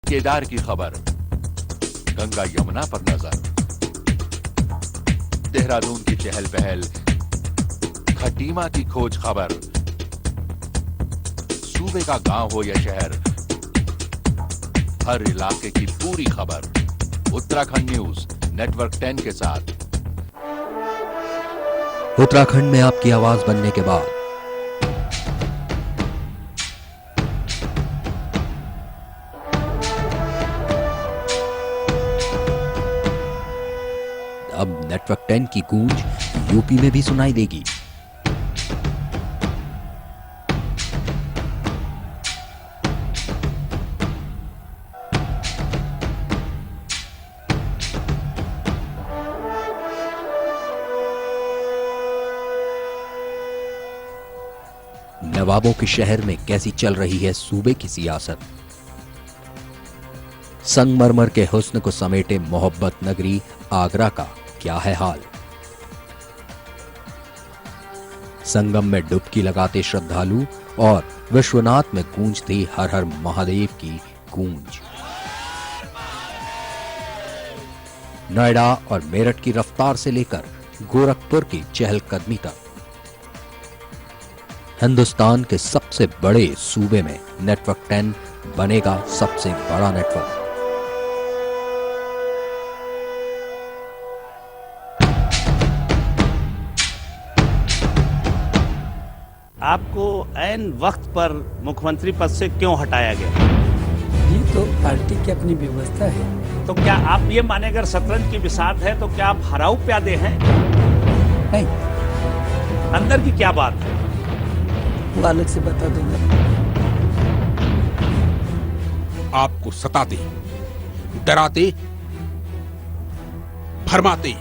केदार की खबर, गंगा यमुना पर नजर, देहरादून की चहल पहल, खटीमा की खोज खबर, सूबे का गांव हो या शहर, हर इलाके की पूरी खबर उत्तराखंड न्यूज नेटवर्क 10 के साथ। उत्तराखंड में आपकी आवाज बनने के बाद अब नेटवर्क 10 की गूंज यूपी में भी सुनाई देगी। नवाबों के शहर में कैसी चल रही है सूबे की सियासत। संगमरमर के हुस्न को समेटे मोहब्बत नगरी आगरा का क्या है हाल। संगम में डुबकी लगाते श्रद्धालु और विश्वनाथ में गूंजती हर हर महादेव की गूंज। नोएडा और मेरठ की रफ्तार से लेकर गोरखपुर की चहलकदमी तक हिंदुस्तान के सबसे बड़े सूबे में नेटवर्क 10 बनेगा सबसे बड़ा नेटवर्क। आपको ऐन वक्त पर मुख्यमंत्री पद से क्यों हटाया गया? ये तो पार्टी की अपनी व्यवस्था है। तो क्या आप ये माने अगर शतरंज की बिसात है तो क्या आप हराऊ प्यादे हैं? नहीं, अंदर की क्या बात है वो अलग से बता दूंगा। आपको सताते, डराते, भरमाते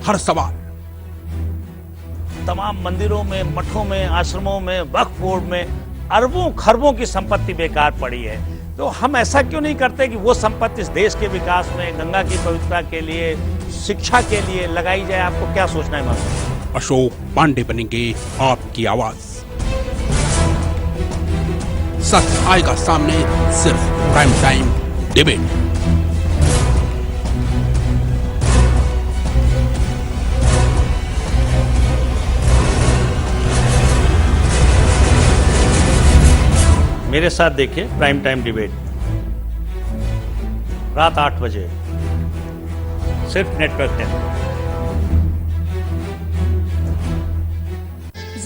हर सवाल, तमाम मंदिरों में, मठों में, आश्रमों में, वक्फ बोर्ड में अरबों खरबों की संपत्ति बेकार पड़ी है। तो हम ऐसा क्यों नहीं करते कि वो संपत्ति इस देश के विकास में, गंगा की पवित्रता के लिए, शिक्षा के लिए लगाई जाए? आपको क्या सोचना है मानो? अशोक पांडे बनेंगे आपकी आवाज। सच आएगा सामने सिर्फ प्राइम टाइम डिबेट। मेरे साथ देखिए प्राइम टाइम डिबेट रात 8 बजे सिर्फ नेटवर्क 10।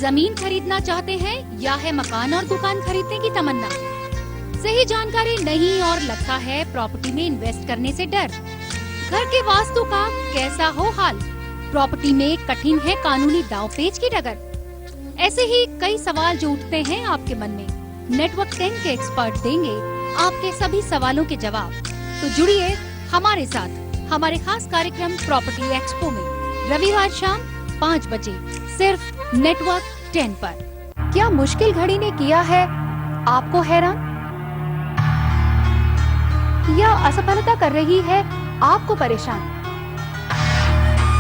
जमीन खरीदना चाहते हैं या है मकान और दुकान खरीदने की तमन्ना? सही जानकारी नहीं और लगता है प्रॉपर्टी में इन्वेस्ट करने से डर? घर के वास्तु का कैसा हो हाल? प्रॉपर्टी में कठिन है कानूनी दांवपेच की डगर? ऐसे ही कई सवाल जो उठते हैं आपके मन में, नेटवर्क 10 के एक्सपर्ट देंगे आपके सभी सवालों के जवाब। तो जुड़िए हमारे साथ हमारे खास कार्यक्रम प्रॉपर्टी एक्सपो में रविवार शाम 5 बजे सिर्फ नेटवर्क 10 पर। क्या मुश्किल घड़ी ने किया है आपको हैरान, या असफलता कर रही है आपको परेशान?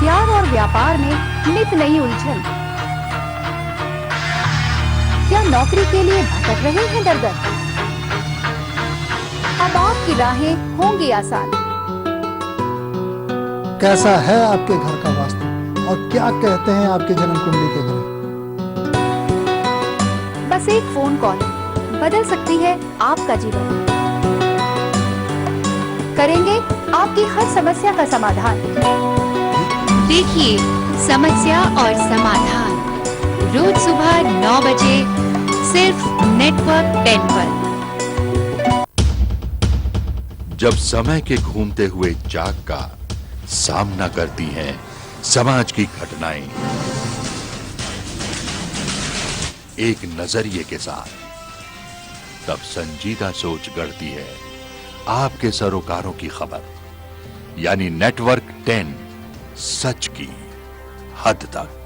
प्यार और व्यापार में नित नई उलझन, क्या नौकरी के लिए भटक रहे हैं दर दर? अब आपकी राहें होंगी आसान। कैसा है आपके घर का वास्तु और क्या कहते हैं आपके जन्म कुंडली के ग्रह? बस एक फोन कॉल बदल सकती है आपका जीवन। करेंगे आपकी हर समस्या का समाधान। देखिए समस्या और समाधान रोज सुबह 9 बजे सिर्फ नेटवर्क 10 पर। जब समय के घूमते हुए चाक का सामना करती हैं समाज की घटनाएं एक नजरिए के साथ, तब संजीदा सोच गढ़ती है आपके सरोकारों की खबर, यानी नेटवर्क 10 सच की हद तक।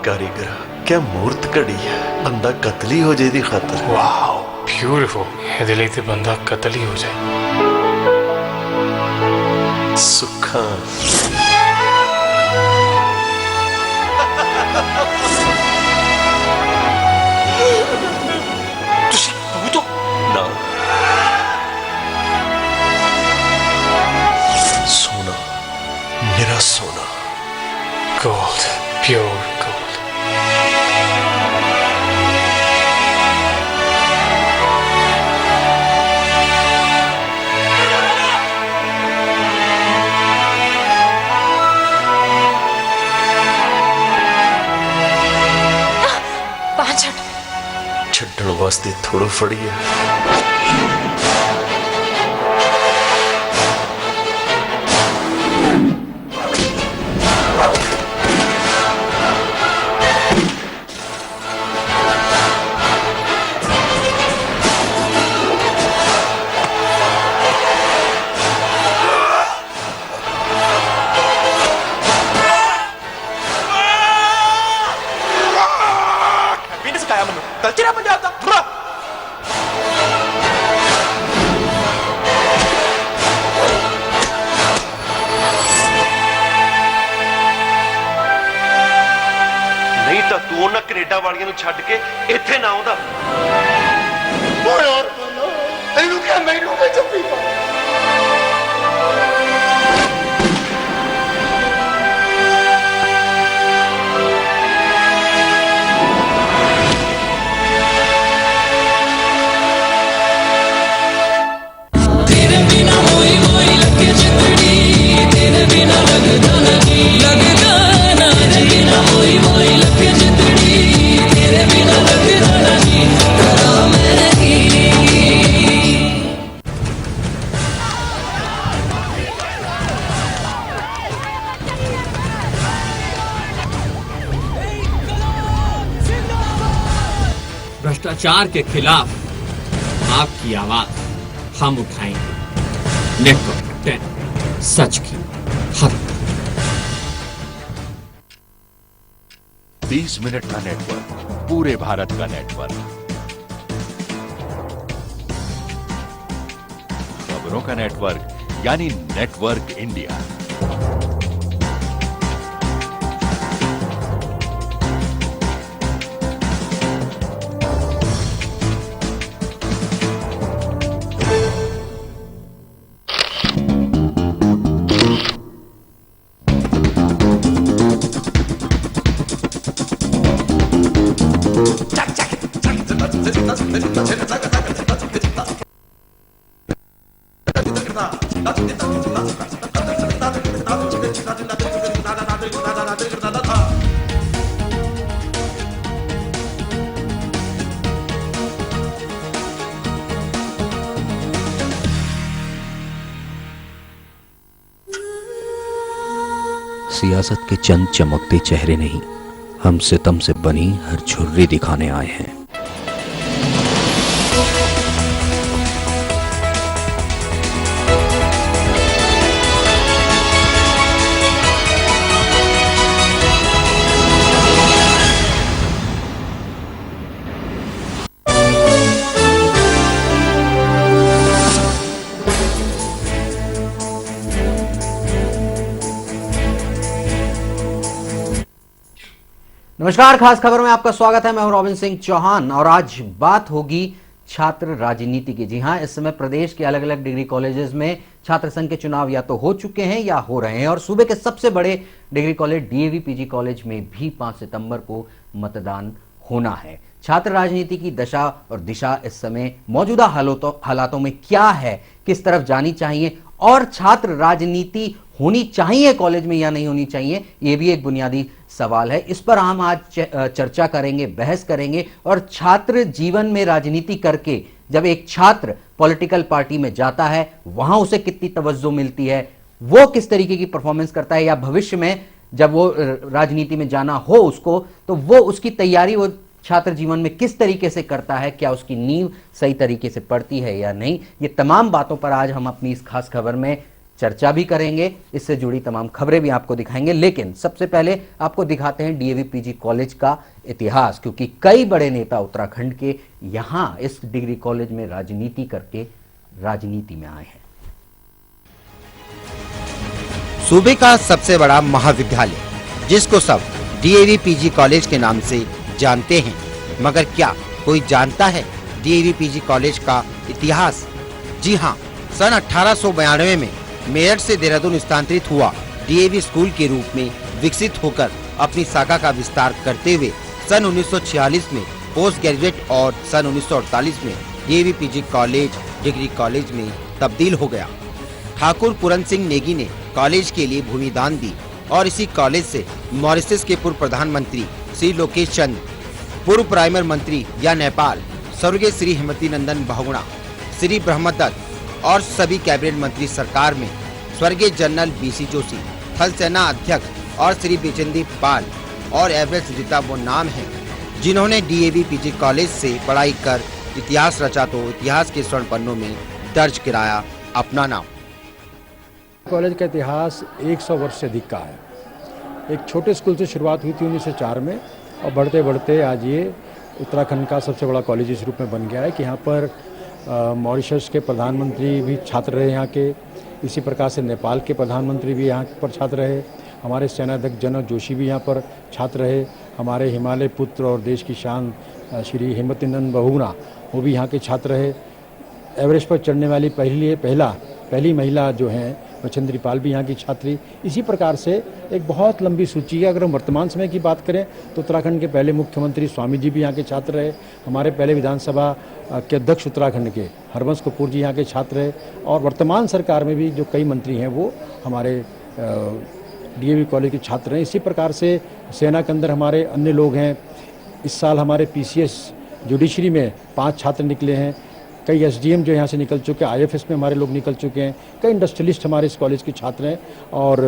कारीगर क्या मूर्त घड़ी है, बंदा कतल ही हो जाए दी खातर। वाओ ब्यूटीफुल, ਇਹਦੇ ਲਈ ਤੇ ਬੰਦਾ ਕਤਲ ਹੀ ਹੋ ਜਾਏ। सुखा ना सोना, मेरा सोना, गोल्ड, प्योर गोल्ड। छड्डण वास्ते थोड़ा फड़ी है। कल्चर है पंजाब का। नहीं तो तू उन्हें कनेडा वालियां नूं छड्ड के इत्थे ना आउंदा। ओ यार ਇਹਨੂੰ ਕਿਹਾ ਮੈਨੂੰ ਵੀ ਚੱਪੀ ਪਾ। भ्रष्टाचार के खिलाफ आपकी आवाज हम उठाएंगे। नेटवर्क 10, सच की हद तक। 30 मिनट का नेटवर्क, पूरे भारत का नेटवर्क, खबरों का नेटवर्क यानी नेटवर्क इंडिया। सियासत के चंद चमकते चेहरे नहीं, हम सितम से बनी हर झुर्री दिखाने आए हैं। नमस्कार, खास खबर में आपका स्वागत है। मैं हूं रॉबिन सिंह चौहान और आज बात होगी छात्र राजनीति की। जी हां, इस समय प्रदेश के अलग अलग डिग्री कॉलेजेस में छात्र संघ के चुनाव या तो हो चुके हैं या हो रहे हैं और सूबे के सबसे बड़े degree college DAV PG college में भी 5 सितंबर को मतदान होना है। छात्र राजनीति की दशा और दिशा इस समय मौजूदा हालातों में क्या है, किस तरफ जानी चाहिए और छात्र राजनीति होनी चाहिए कॉलेज में या नहीं होनी चाहिए, यह भी एक बुनियादी सवाल है। इस पर हम आज चर्चा करेंगे, बहस करेंगे और छात्र जीवन में राजनीति करके जब एक छात्र पॉलिटिकल पार्टी में जाता है वहां उसे कितनी तवज्जो मिलती है, वो किस तरीके की परफॉर्मेंस करता है या भविष्य में जब वो राजनीति में जाना हो उसको, तो वो उसकी तैयारी वो छात्र जीवन में किस तरीके से करता है, क्या उसकी नींव सही तरीके से पड़ती है या नहीं। ये तमाम बातों पर आज हम अपनी इस खास खबर में चर्चा भी करेंगे, इससे जुड़ी तमाम खबरें भी आपको दिखाएंगे। लेकिन सबसे पहले आपको दिखाते हैं डीएवी पीजी कॉलेज का इतिहास, क्योंकि कई बड़े नेता उत्तराखंड के यहां इस डिग्री कॉलेज में राजनीति करके राजनीति में आए हैं। सूबे का सबसे बड़ा महाविद्यालय, जिसको सब डीएवी पीजी कॉलेज के नाम से जानते हैं, मगर क्या कोई जानता है डीएवी पीजी कॉलेज का इतिहास? जी हाँ, सन 1892 में मेरठ से देहरादून स्थानांतरित हुआ डीएवी स्कूल के रूप में विकसित होकर अपनी शाखा का विस्तार करते हुए सन 1946 में पोस्ट ग्रेजुएट और सन 1948 में DAV PG college degree college में तब्दील हो गया। ठाकुर पूरन सिंह नेगी ने कॉलेज के लिए भूमि दान दी और इसी कॉलेज से मॉरिशस के पूर्व प्रधानमंत्री श्री लोकेश चंद्र, पूर्व प्राइमर मंत्री या नेपाल स्वर्गीय श्री हेमवती नंदन बहुगुणा, श्री ब्रह्मदत्त और सभी कैबिनेट मंत्री सरकार में स्वर्गीय जनरल बीसी जोशी, थल सेना अध्यक्ष और श्री बिचंदीप पाल और एवरेस्ट जीता वो नाम है जिन्होंने डीएवी पीजी कॉलेज से पढ़ाई कर इतिहास रचा तो इतिहास के स्वर्ण पन्नों में दर्ज कराया अपना नाम। कॉलेज का इतिहास 100 वर्ष से अधिक का है। एक छोटे स्कूल से शुरुआत हुई थी 1904 में और बढ़ते बढ़ते आज ये उत्तराखंड का सबसे बड़ा कॉलेज इस रूप में बन गया है कि यहाँ पर मॉरिशस के प्रधानमंत्री भी छात्र रहे यहाँ के, इसी प्रकार से नेपाल के प्रधानमंत्री भी यहाँ पर छात्र रहे, हमारे सेनाध्यक्ष जनरल जोशी भी यहाँ पर छात्र रहे, हमारे हिमालय पुत्र और देश की शान श्री हेमवती नंदन बहुगुणा वो भी यहाँ के छात्र रहे। एवरेस्ट पर चढ़ने वाली पहली महिला जो हैं बिचंदरी पाल भी यहाँ की छात्री। इसी प्रकार से एक बहुत लंबी सूची है। अगर हम वर्तमान समय की बात करें तो उत्तराखंड के पहले मुख्यमंत्री स्वामी जी भी यहाँ के छात्र रहे, हमारे पहले विधानसभा के अध्यक्ष उत्तराखंड के हरबंस कपूर जी यहाँ के छात्र रहे और वर्तमान सरकार में भी जो कई मंत्री हैं वो हमारे डीएवी कॉलेज के छात्र हैं। इसी प्रकार से सेना के अंदर हमारे अन्य लोग हैं। इस साल हमारे पीसीएस जुडिशरी में 5 छात्र निकले हैं, कई एसडीएम जो यहाँ से निकल चुके हैं, आईएफएस में हमारे लोग निकल चुके हैं, कई इंडस्ट्रियलिस्ट हमारे इस कॉलेज के छात्र हैं और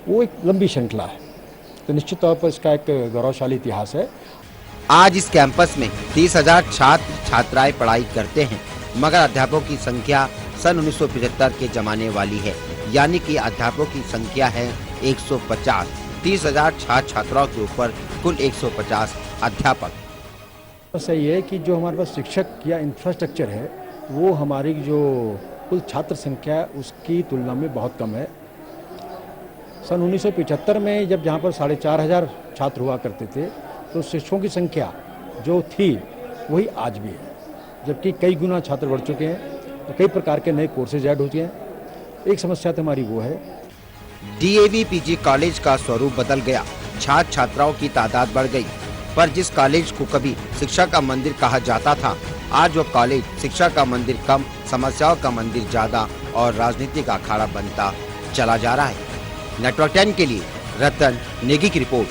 वो एक लंबी श्रृंखला है। तो निश्चित तौर पर इसका एक गौरवशाली इतिहास है। आज इस कैंपस में 30,000 छात्र छात्राएं पढ़ाई करते हैं, मगर अध्यापकों की संख्या सन 1975 के जमाने वाली है, यानी कि अध्यापकों की संख्या है 150। 30,000 छात्र छात्राओं के ऊपर कुल 150 अध्यापक। सही है कि जो हमारे पास शिक्षक या इंफ्रास्ट्रक्चर है वो हमारी जो कुल छात्र संख्या है उसकी तुलना में बहुत कम है। सन 1975 में जब जहाँ पर 4,500 छात्र हुआ करते थे तो शिक्षकों की संख्या जो थी वही आज भी है, जबकि कई गुना छात्र बढ़ चुके हैं और कई प्रकार के नए कोर्सेज ऐड हो चुके हैं। एक समस्या तो हमारी वो है। डीएवी पीजी कॉलेज का स्वरूप बदल गया, छात्र छात्राओं की तादाद बढ़ गई, पर जिस कॉलेज को कभी शिक्षा का मंदिर कहा जाता था, आज वो कॉलेज शिक्षा का मंदिर कम, समस्याओं का मंदिर ज्यादा और राजनीति का अखाड़ा बनता चला जा रहा है। नेटवर्क 10 के लिए रतन नेगी की रिपोर्ट।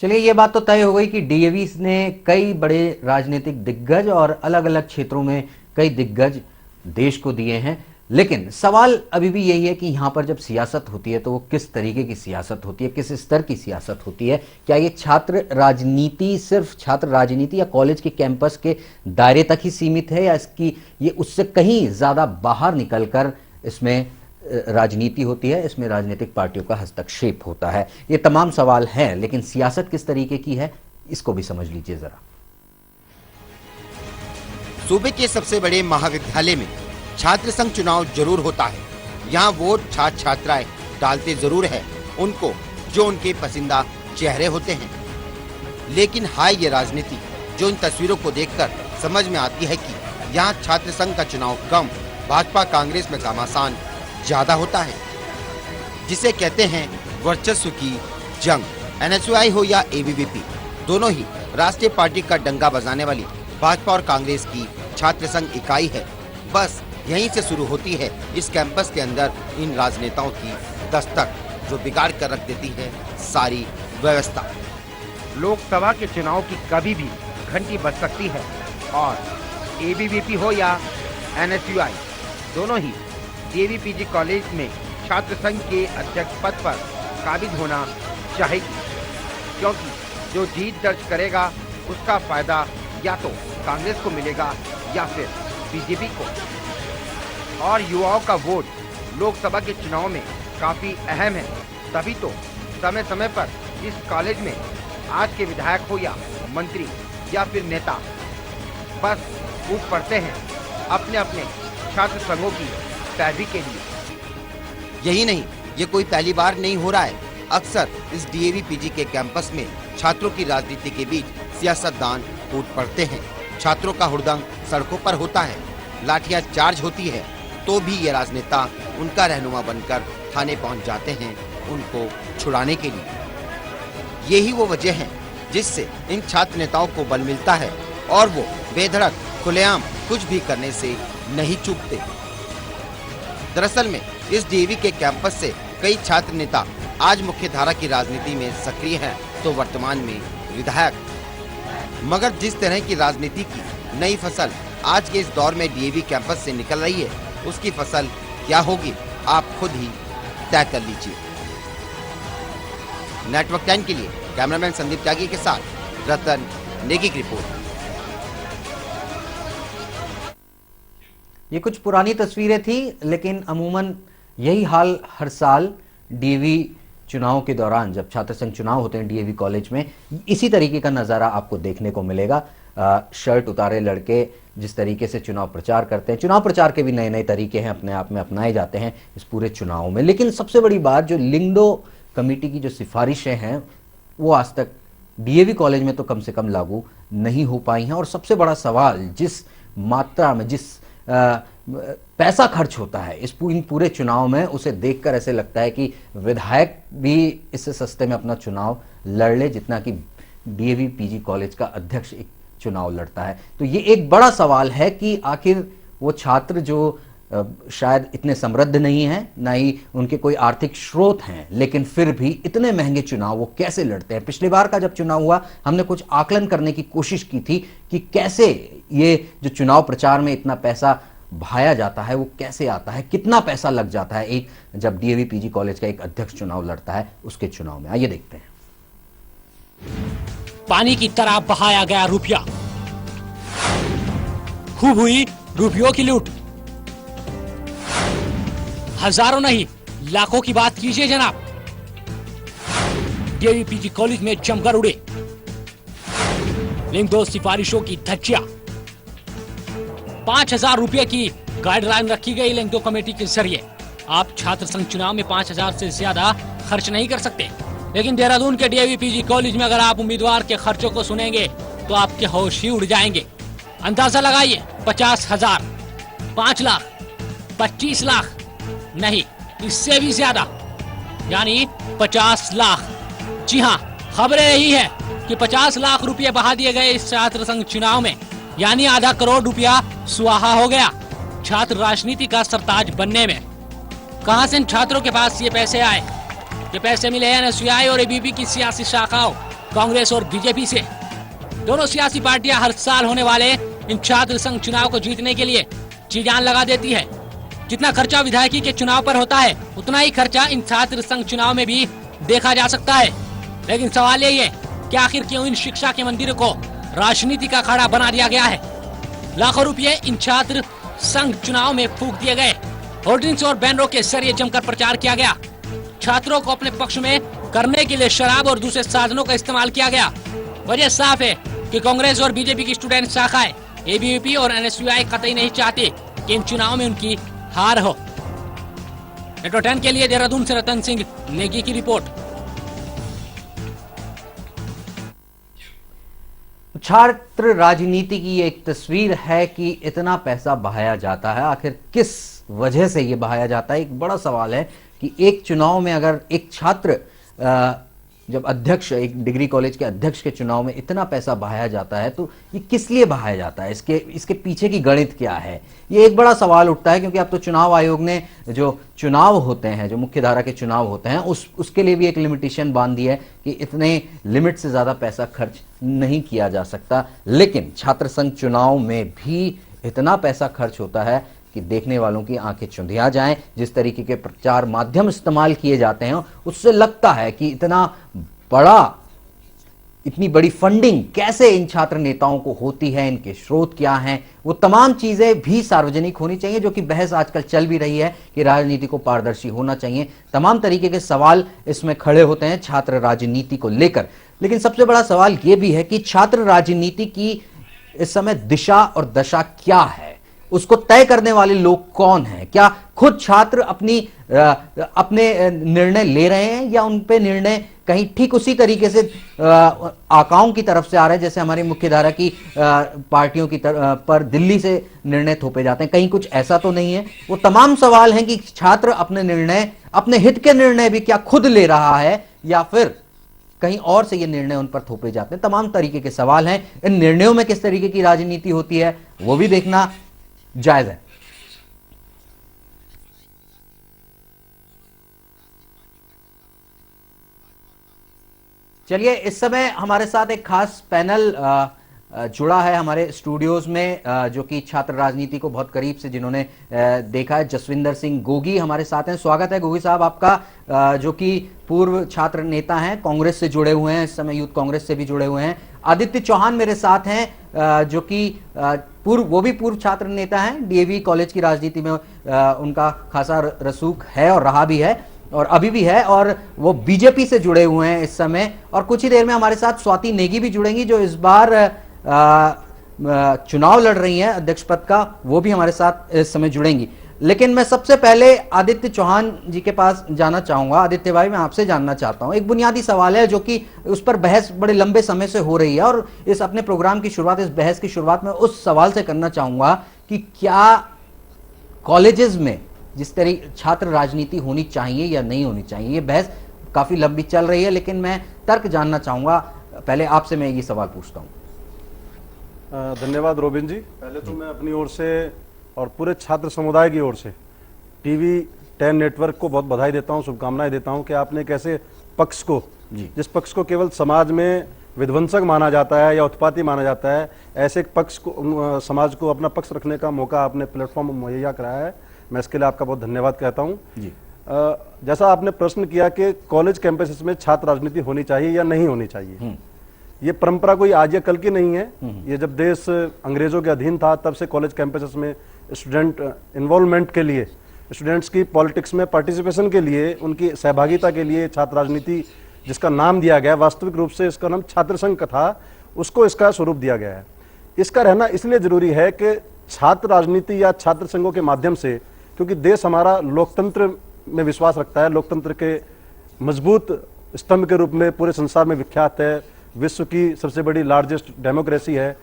चलिए, ये बात तो तय हो गई कि डीएवी ने कई बड़े राजनीतिक दिग्गज और अलग अलग क्षेत्रों में कई दिग्गज देश को दिए हैं, लेकिन सवाल अभी भी यही है कि यहाँ पर जब सियासत होती है तो वो किस तरीके की सियासत होती है, किस स्तर की सियासत होती है। क्या ये छात्र राजनीति सिर्फ छात्र राजनीति या कॉलेज के कैंपस के दायरे तक ही सीमित है, या इसकी ये उससे कहीं ज़्यादा बाहर निकलकर इसमें राजनीति होती है, इसमें राजनीतिक पार्टियों का हस्तक्षेप होता है? ये तमाम सवाल हैं, लेकिन सियासत किस तरीके की है इसको भी समझ लीजिए जरा। सूबे के सबसे बड़े महाविद्यालय में छात्र संघ चुनाव जरूर होता है। यहाँ वोट छात्र छात्राएं डालते जरूर है उनको जो उनके पसंदीदा चेहरे होते हैं, लेकिन हाय ये राजनीति जो इन तस्वीरों को देखकर समझ में आती है कि यहाँ छात्र संघ का चुनाव कम, भाजपा कांग्रेस में घमासान ज्यादा होता है, जिसे कहते हैं वर्चस्व की जंग। एनएसयूआई हो या एबीवीपी, दोनों ही राष्ट्रीय पार्टी का डंका बजाने वाली भाजपा और कांग्रेस की छात्र संघ इकाई है। बस यहीं से शुरू होती है इस कैंपस के अंदर इन राजनेताओं की दस्तक, जो बिगाड़ कर रख देती है सारी व्यवस्था। लोकसभा के चुनाव की कभी भी घंटी बज सकती है और एबीवीपी हो या एनएसयूआई, दोनों ही डीएवी पीजी कॉलेज में छात्र संघ के अध्यक्ष पद पर काबिज होना चाहेगी, क्योंकि जो जीत दर्ज करेगा उसका फायदा या तो कांग्रेस को मिलेगा या फिर बीजेपी को, और युवाओं का वोट लोकसभा के चुनाव में काफी अहम है। तभी तो समय समय पर इस कॉलेज में आज के विधायक हो या मंत्री या फिर नेता बस कूद पड़ते हैं अपने अपने छात्र संघों की पैरवी के लिए। यही नहीं, ये कोई पहली बार नहीं हो रहा है। अक्सर इस डीएवी पीजी के कैंपस में छात्रों की राजनीति के बीच सियासतदान कूद पड़ते हैं। छात्रों का हुड़दंग सड़कों पर होता है, लाठियां चार्ज होती है, तो भी ये राजनेता उनका रहनुमा बनकर थाने पहुंच जाते हैं उनको छुड़ाने के लिए। यही वो वजह है जिससे इन छात्र नेताओं को बल मिलता है और वो बेधड़क खुलेआम कुछ भी करने से नहीं चूकते। दरअसल में इस डीएवी के कैंपस से कई छात्र नेता आज मुख्य धारा की राजनीति में सक्रिय हैं, तो वर्तमान में विधायक। मगर जिस तरह की राजनीति की नई फसल आज के इस दौर में डीएवी कैंपस से निकल रही है, उसकी फसल क्या होगी आप खुद ही तय कर लीजिए। नेटवर्क 10 के लिए कैमरामैन संदीप त्यागी के साथ रतन नेगी की रिपोर्ट। ये कुछ पुरानी तस्वीरें थी, लेकिन अमूमन यही हाल हर साल डीएवी चुनाव के दौरान, जब छात्र संघ चुनाव होते हैं डीएवी कॉलेज में, इसी तरीके का नज़ारा आपको देखने को मिलेगा। शर्ट उतारे लड़के जिस तरीके से चुनाव प्रचार करते हैं, चुनाव प्रचार के भी नए नए तरीके हैं अपने आप में अपनाए जाते हैं इस पूरे चुनाव में। लेकिन सबसे बड़ी बात, जो लिंगडो कमेटी की जो सिफारिशें हैं वो आज तक डीएवी कॉलेज में तो कम से कम लागू नहीं हो पाई हैं। और सबसे बड़ा सवाल, जिस मात्रा में जिस पैसा खर्च होता है इस पूरे चुनाव में, उसे देखकर ऐसे लगता है कि विधायक भी इससे सस्ते में अपना चुनाव लड़ ले जितना कि डीएवी पीजी कॉलेज का अध्यक्ष एक चुनाव लड़ता है। तो ये एक बड़ा सवाल है कि आखिर वो छात्र जो शायद इतने समृद्ध नहीं हैं, ना ही उनके कोई आर्थिक स्रोत हैं, लेकिन फिर भी इतने महंगे चुनाव वो कैसे लड़ते हैं। पिछली बार का जब चुनाव हुआ, हमने कुछ आकलन करने की कोशिश की थी कि कैसे ये जो चुनाव प्रचार में इतना पैसा भाया जाता है वो कैसे आता है, कितना पैसा लग जाता है एक जब डीएवी पीजी कॉलेज का एक अध्यक्ष चुनाव लड़ता है उसके चुनाव में। आइए देखते हैं। पानी की तरह बहाया गया रुपया, खूब हुई रुपयों की लूट। हजारों नहीं लाखों की बात कीजिए जनाब। डीएवी पीजी कॉलेज में जमकर उड़े लिंग 2 सिफारिशों की धज्जियां। 5,000 रुपए की गाइडलाइन रखी गई लिंग 2 कमेटी के जरिए। आप छात्र संघ चुनाव में 5,000 से ज्यादा खर्च नहीं कर सकते, लेकिन देहरादून के डीएवी पीजी कॉलेज में अगर आप उम्मीदवार के खर्चों को सुनेंगे तो आपके होश ही उड़ जाएंगे। अंदाजा लगाइए, 50,000, 5 लाख, 25 लाख, नहीं इससे भी ज्यादा, यानी 50 लाख। जी हाँ, खबरें यही है कि 50 लाख रुपए बहा दिए गए इस छात्र संघ चुनाव में, यानी आधा करोड़ रुपया सुहा हो गया छात्र राजनीति का सरताज बनने में। कहां से इन छात्रों के पास ये पैसे आए? ये पैसे मिले एनएसयूआई और एबीवीपी की सियासी शाखाओं कांग्रेस और बीजेपी से। दोनों सियासी पार्टियां हर साल होने वाले इन छात्र संघ चुनाव को जीतने के लिए जी जान लगा देती है। जितना खर्चा विधायकी के चुनाव पर होता है, उतना ही खर्चा इन छात्र संघ चुनाव में भी देखा जा सकता है। लेकिन सवाल यही है कि आखिर क्यों इन शिक्षा के मंदिर को राजनीति का अखाड़ा बना दिया गया है। लाखों रुपए इन छात्र संघ चुनाव में फूंक दिए गए। होर्डिंग्स और बैनरों के जरिए जमकर प्रचार किया गया। छात्रों को अपने पक्ष में करने के लिए शराब और दूसरे साधनों का इस्तेमाल किया गया। वजह साफ है कि कांग्रेस और बीजेपी की स्टूडेंट शाखाएं, एबीवीपी और एनएसयूआई कतई नहीं चाहती कि इन चुनाव में उनकी हार हो। नेटवर्क 10 के लिए देहरादून से रतन सिंह नेगी की रिपोर्ट। छात्र राजनीति की एक तस्वीर है कि इतना पैसा बहाया जाता है, आखिर किस वजह से ये बहाया जाता है। एक बड़ा सवाल है कि एक चुनाव में अगर एक छात्र जब अध्यक्ष, एक डिग्री कॉलेज के अध्यक्ष के चुनाव में इतना पैसा बहाया जाता है तो ये किस लिए बहाया जाता है, इसके पीछे की गणित क्या है, ये एक बड़ा सवाल उठता है। क्योंकि अब तो चुनाव आयोग ने जो चुनाव होते हैं, जो मुख्य धारा के चुनाव होते हैं, उसके लिए भी एक लिमिटेशन बांध दी है कि इतने लिमिट से ज्यादा पैसा खर्च नहीं किया जा सकता। लेकिन छात्र संघ चुनाव में भी इतना पैसा खर्च होता है कि देखने वालों की आंखें चुंधिया जाएं। जिस तरीके के प्रचार माध्यम इस्तेमाल किए जाते हैं, उससे लगता है कि इतना बड़ा इतनी बड़ी फंडिंग कैसे इन छात्र नेताओं को होती है, इनके स्रोत क्या हैं, वो तमाम चीजें भी सार्वजनिक होनी चाहिए, जो कि बहस आजकल चल भी रही है कि राजनीति को पारदर्शी होना चाहिए। तमाम तरीके के सवाल इसमें खड़े होते हैं छात्र राजनीति को लेकर। लेकिन सबसे बड़ा सवाल यह भी है कि छात्र राजनीति की इस समय दिशा और दशा क्या है, उसको तय करने वाले लोग कौन हैं? क्या खुद छात्र अपने निर्णय ले रहे हैं, या उन पे निर्णय कहीं ठीक उसी तरीके से आकाओं की तरफ से आ रहे हैं, जैसे हमारी मुख्यधारा की पार्टियों की पर दिल्ली से निर्णय थोपे जाते हैं? कहीं कुछ ऐसा तो नहीं है? वो तमाम सवाल हैं कि छात्र अपने निर्णय, अपने हित के निर्णय भी क्या खुद ले रहा है, या फिर कहीं और से ये निर्णय उन पर थोपे जाते हैं? तमाम तरीके के सवाल हैं। इन निर्णयों में किस तरीके की राजनीति होती है वो भी देखना जायज है। चलिए, इस समय हमारे साथ एक खास पैनल जुड़ा है हमारे स्टूडियोज में, जो कि छात्र राजनीति को बहुत करीब से जिन्होंने देखा है। जसविंदर सिंह गोगी हमारे साथ हैं। स्वागत है गोगी साहब आपका, जो कि पूर्व छात्र नेता हैं, कांग्रेस से जुड़े हुए हैं, इस समय यूथ कांग्रेस से भी जुड़े हुए हैं। आदित्य चौहान मेरे साथ हैं, जो कि वो भी पूर्व छात्र नेता हैं। डीएवी कॉलेज की राजनीति में उनका खासा रसूख है और रहा भी है और अभी भी है, और वो बीजेपी से जुड़े हुए हैं इस समय। और कुछ ही देर में हमारे साथ स्वाति नेगी भी जुड़ेंगी, जो इस बार चुनाव लड़ रही हैं अध्यक्ष पद का, वो भी हमारे साथ इस समय जुड़ेंगी। लेकिन मैं सबसे पहले आदित्य चौहान जी के पास जाना चाहूंगा। आदित्य भाई, मैं आपसे जानना चाहता हूं, एक बुनियादी सवाल है जो कि उस पर बहस बड़े लंबे समय से हो रही है, और इस अपने प्रोग्राम की शुरुआत, इस बहस की शुरुआत में उस सवाल से करना चाहूंगा कि क्या कॉलेजेस में जिस तरह छात्र राजनीति होनी चाहिए या नहीं होनी चाहिए? ये बहस काफी लंबी चल रही है, लेकिन मैं तर्क जानना चाहूंगा। पहले आपसे मैं ये सवाल पूछता हूं। धन्यवाद रोबिन जी। पहले तो मैं अपनी ओर से और पूरे छात्र समुदाय की ओर से टीवी 10 नेटवर्क को बहुत बधाई देता हूं, शुभकामनाएं देता हूं कि आपने एक ऐसे पक्ष को, जिस पक्ष को केवल समाज में विध्वंसक माना जाता है या उत्पाती माना जाता है, ऐसे एक पक्ष को, समाज को अपना पक्ष रखने का मौका आपने प्लेटफॉर्म मुहैया कराया है। मैं इसके लिए आपका बहुत धन्यवाद कहता हूं। जैसा आपने प्रश्न किया कि कॉलेज कैंपसेस में छात्र राजनीति होनी चाहिए या नहीं होनी चाहिए, ये परंपरा कोई आज या कल की नहीं है। ये जब देश अंग्रेजों के अधीन था, तब से कॉलेज कैंपसेस में स्टूडेंट इन्वॉल्वमेंट के लिए, स्टूडेंट्स की पॉलिटिक्स में पार्टिसिपेशन के लिए, उनकी सहभागिता के लिए छात्र राजनीति जिसका नाम दिया गया, वास्तविक रूप से इसका नाम छात्र संघ था, उसको इसका स्वरूप दिया गया है। इसका रहना इसलिए जरूरी है कि छात्र राजनीति या छात्र संघों के माध्यम से, क्योंकि देश हमारा लोकतंत्र में विश्वास रखता है, लोकतंत्र के मजबूत स्तंभ के रूप में पूरे संसार में विख्यात है, विश्व की सबसे बड़ी लार्जेस्ट डेमोक्रेसी है।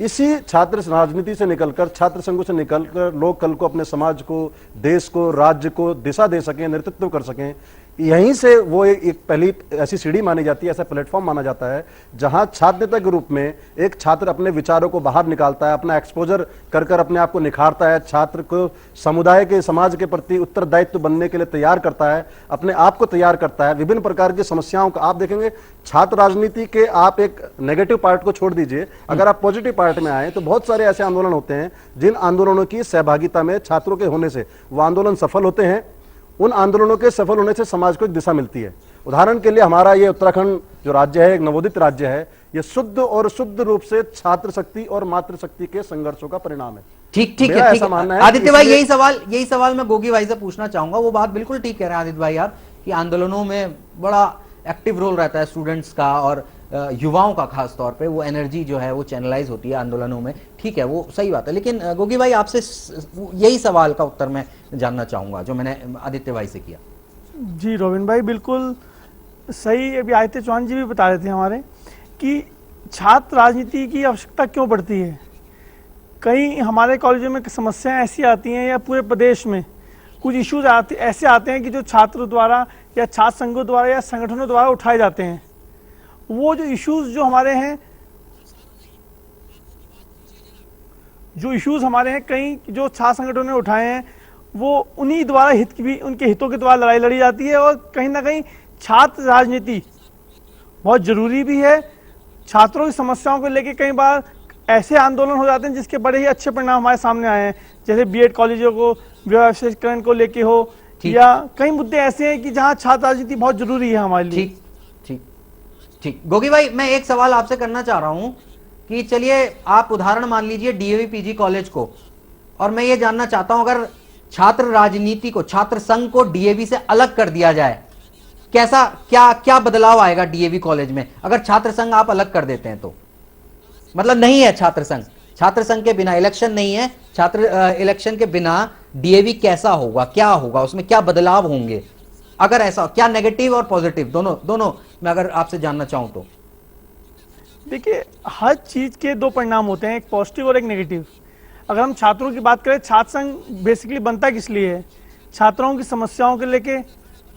इसी छात्र राजनीति से निकलकर, छात्र संघों से निकलकर लोग कल को अपने समाज को, देश को, राज्य को दिशा दे सकें, नेतृत्व कर सकें। यहीं से वो एक पहली ऐसी सीढ़ी मानी जाती है, ऐसा प्लेटफॉर्म माना जाता है, जहां छात्र नेता के रूप में एक छात्र अपने विचारों को बाहर निकालता है, अपना एक्सपोजर कर कर अपने आप को निखारता है, छात्र को समुदाय के, समाज के प्रति उत्तरदायित्व बनने के लिए तैयार करता है, अपने आप को तैयार करता है। विभिन्न प्रकार की समस्याओं का आप देखेंगे छात्र राजनीति के, आप एक नेगेटिव पार्ट को छोड़ दीजिए, अगर आप पॉजिटिव पार्ट में आए तो बहुत सारे ऐसे आंदोलन होते हैं जिन आंदोलनों की सहभागिता में छात्रों के होने से वो आंदोलन सफल होते हैं। उन आंदोलनों के सफल होने से समाज को एक दिशा मिलती है। उदाहरण के लिए हमारा ये उत्तराखंड जो राज्य है, एक नवोदित राज्य है, ये शुद्ध और शुद्ध रूप से छात्र शक्ति और मातृ शक्ति के संघर्षों का परिणाम है। ठीक है, ऐसा मानना है। आदित्य भाई, यही सवाल मैं गोगी भाई से पूछना चाहूंगा। वो बात बिल्कुल ठीक कह रहे हैं आदित्य भाई आप, कि आंदोलनों में बड़ा एक्टिव रोल रहता है स्टूडेंट्स का और युवाओं का, खास तौर पे वो एनर्जी जो है वो चैनलाइज होती है आंदोलनों में। ठीक है, वो सही बात है। लेकिन गोगी भाई, आपसे यही सवाल का उत्तर मैं जानना चाहूंगा जो मैंने आदित्य भाई से किया। जी रोबिन भाई, बिल्कुल सही। अभी आदित्य चौहान जी भी बता रहे थे हमारे कि छात्र राजनीति की आवश्यकता क्यों पड़ती है। कई हमारे कॉलेजों में समस्याएं ऐसी आती हैं, या पूरे प्रदेश में कुछ इश्यूज ऐसे आते हैं कि जो छात्रों द्वारा या छात्र संघों द्वारा या संगठनों द्वारा उठाए जाते हैं। वो जो इश्यूज जो हमारे हैं, कई जो छात्र संगठनों ने उठाए हैं, वो उन्हीं द्वारा उनके हितों के द्वारा लड़ाई लड़ी जाती है। और कहीं ना कहीं छात्र राजनीति बहुत जरूरी भी है। छात्रों की समस्याओं को लेकर कई बार ऐसे आंदोलन हो जाते हैं जिसके बड़े ही अच्छे परिणाम हमारे सामने आए हैं, जैसे बीएड कॉलेजों को व्यवसायीकरण को लेके हो, या कई मुद्दे ऐसे हैं कि जहां छात्र राजनीति बहुत जरूरी है हमारे लिए। ठीक, गोगी भाई मैं एक सवाल आपसे करना चाह रहा हूं कि चलिए आप उदाहरण मान लीजिए डीएवी पीजी कॉलेज को, और मैं ये जानना चाहता हूं अगर छात्र राजनीति को, छात्र संघ को डीएवी से अलग कर दिया जाए, कैसा क्या क्या बदलाव आएगा डीएवी कॉलेज में अगर छात्र संघ आप अलग कर देते हैं? तो मतलब नहीं है छात्र संघ, छात्र संघ के बिना इलेक्शन नहीं है, छात्र इलेक्शन के बिना डीएवी कैसा होगा, क्या होगा, उसमें क्या बदलाव होंगे? अगर ऐसा, क्या नेगेटिव और पॉजिटिव दोनों मैं अगर आपसे जानना चाहूं तो? देखिए, हर चीज के दो परिणाम होते हैं, एक पॉजिटिव और एक नेगेटिव। अगर हम छात्रों की बात करें, छात्र संघ बेसिकली बनता किस लिए है? छात्रों की समस्याओं के लेके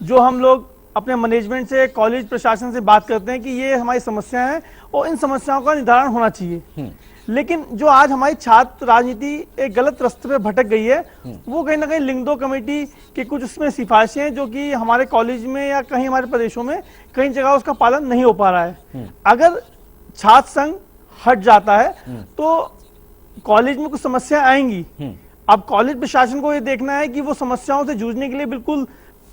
जो हम लोग अपने मैनेजमेंट से, कॉलेज प्रशासन से बात करते हैं कि ये हमारी समस्याएं हैं और इन समस्याओं का निदान होना चाहिए। लेकिन जो आज हमारी छात्र राजनीति एक गलत रास्ते पे भटक गई है, वो कहीं ना कहीं लिंगदो कमेटी की कुछ उसमें सिफारिशें हैं जो कि हमारे कॉलेज में या कहीं हमारे प्रदेशों में कई जगह उसका पालन नहीं हो पा रहा है। अगर छात्र संघ हट जाता है तो कॉलेज में कुछ समस्याएं आएंगी। अब कॉलेज प्रशासन को ये देखना है कि वो समस्याओं से जूझने के लिए बिल्कुल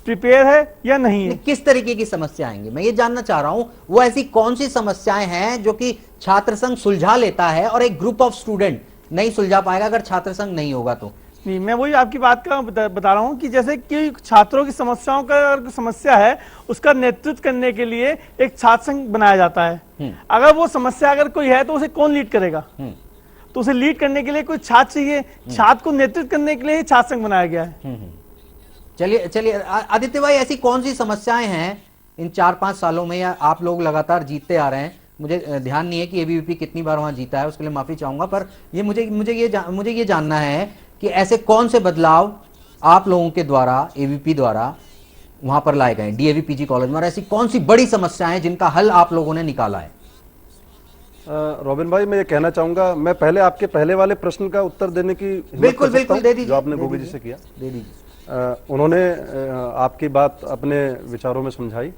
प्रिपेयर है या नहीं है। किस तरीके की समस्या आएंगी मैं ये जानना चाह रहा हूं, वो ऐसी कौन सी समस्याएं हैं जो कि छात्र संघ सुलझा लेता है और एक ग्रुप ऑफ स्टूडेंट नहीं सुलझा पाएगा अगर छात्र संघ नहीं होगा तो? नहीं, मैं वही आपकी बात का बता रहा हूं कि जैसे कि छात्रों की समस्याओं का समस्या है, उसका नेतृत्व करने के लिए एक छात्र संघ बनाया जाता है। अगर वो समस्या अगर कोई है तो उसे कौन लीड करेगा? तो उसे लीड करने के लिए कोई छात्र चाहिए, छात्र को नेतृत्व करने के लिए ही छात्र संघ बनाया गया है। चलिए आदित्य भाई, ऐसी कौन सी समस्याएं हैं इन 4-5 सालों में, या आप लोग लगातार जीतते आ रहे हैं, मुझे ध्यान नहीं है कि एबीवीपी कितनी बार वहां जीता है, उसके लिए माफी चाहूंगा, पर ये मुझे ये जानना है कि ऐसे कौन से बदलाव आप लोगों के द्वारा, एबीवीपी द्वारा वहां पर लाए गए डीएवी पीजी कॉलेज में, और ऐसी कौन सी बड़ी समस्याएं हैं जिनका हल आप लोगों ने निकाला है? रॉबिन भाई, मैं ये कहना चाहूंगा, मैं पहले आपके पहले वाले प्रश्न का उत्तर देने की बिल्कुल दे दीजिए, जो आपने गोगी जी से किया, दे दीजिए। उन्होंने आपकी बात अपने विचारों में समझाई।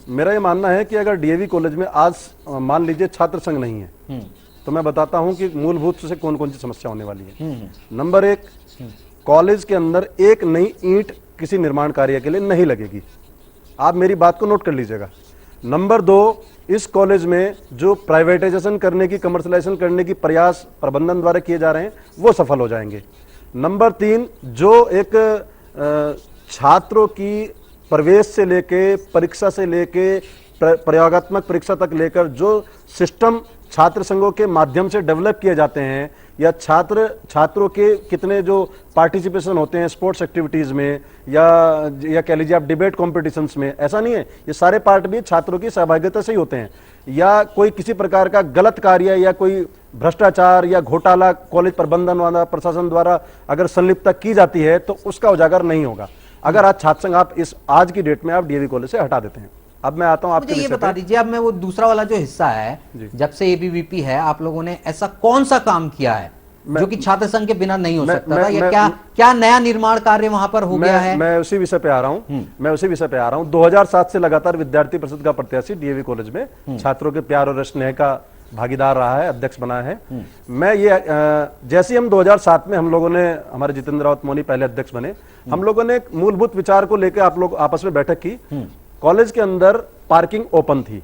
मेरा ये मानना है कि अगर डीएवी कॉलेज में आज मान लीजिए छात्र संघ नहीं है, तो मैं बताता हूं कि मूलभूत से कौन कौन सी समस्या होने वाली है। नंबर 1, कॉलेज के अंदर एक नई ईंट किसी निर्माण कार्य के लिए नहीं लगेगी। आप मेरी बात को नोट कर लीजिएगा। नंबर 2, इस कॉलेज में जो प्राइवेटाइजेशन करने की, कमर्शलाइजेशन करने की प्रयास प्रबंधन द्वारा किए जा रहे हैं वो सफल हो जाएंगे। नंबर 3, जो एक छात्रों की प्रवेश से लेके, परीक्षा से लेके, प्रयोगात्मक परीक्षा तक लेकर जो सिस्टम छात्र संघों के माध्यम से डेवलप किए जाते हैं, या छात्रों के कितने जो पार्टिसिपेशन होते हैं स्पोर्ट्स एक्टिविटीज में, या कह लीजिए आप डिबेट कॉम्पिटिशन्स में, ऐसा नहीं है, ये सारे पार्ट भी छात्रों की सहभागिता से ही होते हैं। या कोई किसी प्रकार का गलत कार्य या कोई भ्रष्टाचार या घोटाला कॉलेज प्रबंधन वाला प्रशासन द्वारा अगर संलिप्तता की जाती है तो उसका उजागर नहीं होगा अगर आज छात्र संघ आप इस आज की डेट में आप डीएवी कॉलेज से हटा देते हैं। अब मैं आता हूं आपके, ये बता दीजिए, अब मैं वो दूसरा वाला जो हिस्सा है, जब से एबीवीपी है, आप लोगों ने ऐसा कौन सा काम किया है जो कि छात्र संघ के बिना नहीं हो सकता था, या क्या नया निर्माण कार्य वहां पर हो गया है? मैं उसी विषय पे आ रहा हूं। 2007 से लगातार विद्यार्थी परिषद का प्रत्याशी डीएवी कॉलेज में छात्रों के प्यार और स्नेह का भागीदार रहा है, अध्यक्ष बना है। मैं ये जैसे हम 2007 में हम लोगों ने, हमारे जितेंद्र रावत मोनी पहले अध्यक्ष बने, हम लोगों ने एक मूलभूत विचार को लेकर आप लोग आपस में बैठक की। कॉलेज के अंदर पार्किंग ओपन थी,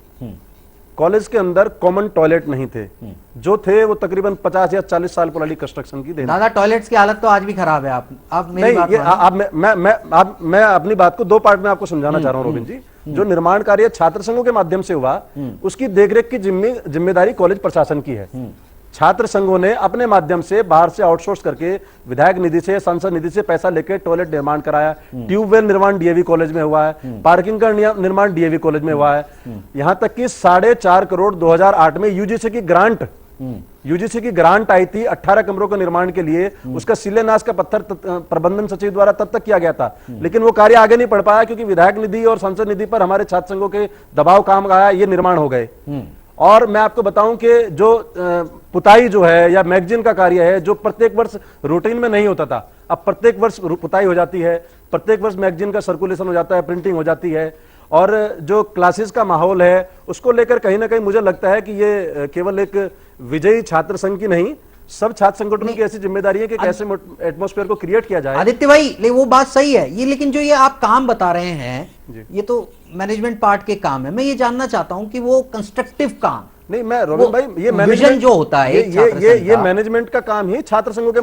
कॉलेज के अंदर कॉमन टॉयलेट नहीं थे, जो थे वो तकरीबन 50 या 40 साल पुरानी कंस्ट्रक्शन की देन। दादा, टॉयलेट्स की हालत तो आज भी खराब है। आप मेरी बात मैं अपनी बात को 2 पार्ट में आपको समझाना चाह रहा हूं रोबिन जी। जो निर्माण कार्य छात्र संघों के माध्यम से हुआ, उसकी देखरेख की जिम्मेदारी कॉलेज प्रशासन की है। छात्र संघों ने अपने माध्यम से बाहर से आउटसोर्स करके विधायक निधि से, सांसद निधि से पैसा लेकर टॉयलेट निर्माण कराया, ट्यूबवेल निर्माण डीएवी कॉलेज में हुआ है, पार्किंग का निर्माण डीएवी कॉलेज में हुआ है। यहां तक कि 4.5 करोड़ 2008 में यूजीसी की ग्रांट आई थी 18 कमरों के निर्माण के लिए। उसका शिलान्यास का पत्थर प्रबंधन सचिव द्वारा तब तक किया गया था, लेकिन वो कार्य आगे नहीं बढ़ पाया क्योंकि विधायक निधि और सांसद निधि पर हमारे छात्र संघों के दबाव काम आया, ये निर्माण हो गए। और मैं आपको बताऊं कि जो पुताई जो है या मैगजीन का कार्य है, जो प्रत्येक वर्ष रूटीन में नहीं होता था, अब प्रत्येक वर्ष पुताई हो जाती है, प्रत्येक वर्ष मैगजीन का सर्कुलेशन हो जाता है, प्रिंटिंग हो जाती है। और जो क्लासेस का माहौल है उसको लेकर कहीं ना कहीं मुझे लगता है कि ये केवल एक विजयी छात्र संघ की नहीं, सब छात्र संगठनों की ऐसी जिम्मेदारी है कि कैसे एटमॉस्फेयर को क्रिएट किया जाए। आदित्य भाई, वो बात सही है ये, लेकिन जो ये आप काम बता रहे हैं ये तो मैनेजमेंट पार्ट के काम है। मैं ये जानना चाहता हूं कि वो कंस्ट्रक्टिव काम नहीं, मैं रॉबिन भाई, ये विजन जो होता है ये मैनेजमेंट का काम ही छात्र संघों के